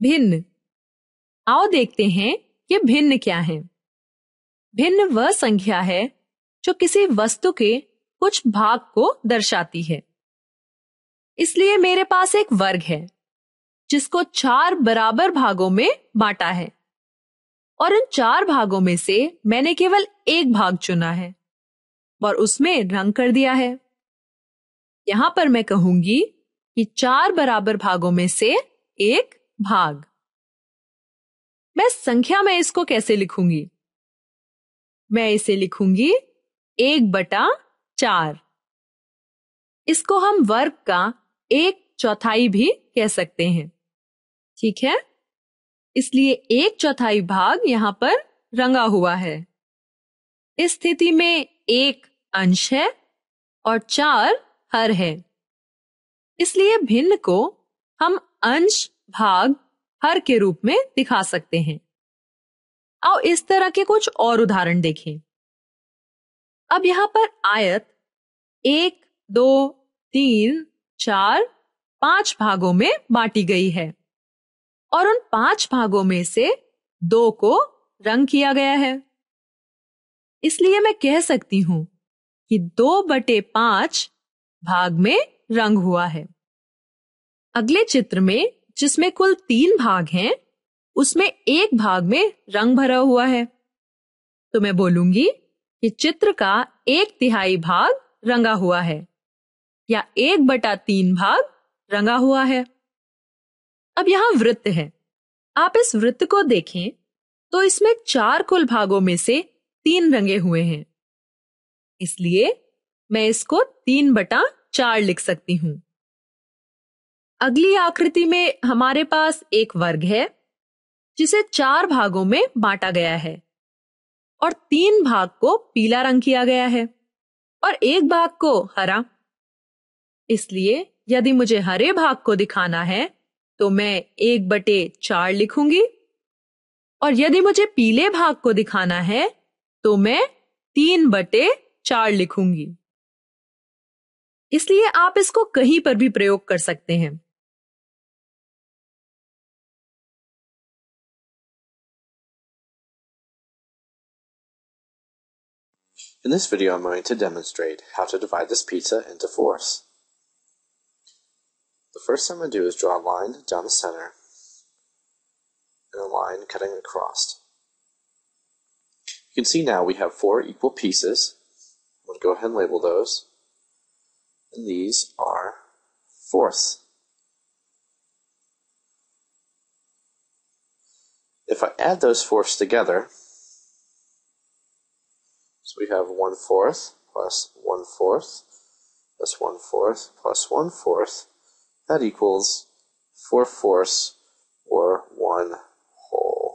भिन्न। आओ देखते हैं कि भिन्न क्या है। भिन्न वह संख्या है जो किसी वस्तु के कुछ भाग को दर्शाती है। इसलिए मेरे पास एक वर्ग है जिसको 4 बराबर भागों में बांटा है और इन 4 भागों में से मैंने केवल एक भाग चुना है और उसमें रंग कर दिया है। यहां पर मैं कहूंगी कि 4 बराबर भागों में से एक भाग। मैं संख्या में इसको कैसे लिखूंगी? मैं इसे लिखूंगी 1/4। इसको हम वर्ग का 1/4 भी कह सकते हैं। ठीक है, इसलिए 1/4 भाग यहां पर रंगा हुआ है। इस स्थिति में 1 अंश है और 4 हर है। इसलिए भिन्न को हम अंश भाग हर के रूप में दिखा सकते हैं। आओ इस तरह के कुछ और उदाहरण देखें। अब यहां पर आयत 1, 2, 3, 4, 5 भागों में बांटी गई है और उन 5 भागों में से 2 को रंग किया गया है। इसलिए मैं कह सकती हूं कि 2/5 भाग में रंग हुआ है। अगले चित्र में जिसमें कुल 3 भाग हैं, उसमें एक भाग में रंग भरा हुआ है। तो मैं बोलूंगी कि चित्र का 1/3 भाग रंगा हुआ है या 1/3 भाग रंगा हुआ है। अब यहां वृत्त है। आप इस वृत्त को देखें तो इसमें 4 कुल भागों में से 3 रंगे हुए हैं। इसलिए मैं इसको 3/4 लिख सकती हूं। अगली आकृति में हमारे पास एक वर्ग है जिसे 4 भागों में बांटा गया है और 3 भाग को पीला रंग किया गया है और एक भाग को हरा। इसलिए यदि मुझे हरे भाग को दिखाना है तो मैं 1/4 लिखूंगी और यदि मुझे पीले भाग को दिखाना है तो मैं 3/4 लिखूंगी। इसलिए आप इसको कहीं पर भी प्रयोग कर सकते हैं। In this video, I'm going to demonstrate how to divide this pizza into fourths. The first thing I'm going to do is draw a line down the center and a line cutting across. You can see now we have 4 equal pieces. I'm going to go ahead and label those. And these are fourths. If I add those fourths together, so we have 1/4 plus 1/4 plus 1/4 plus 1/4. That equals 4/4 or 1 whole.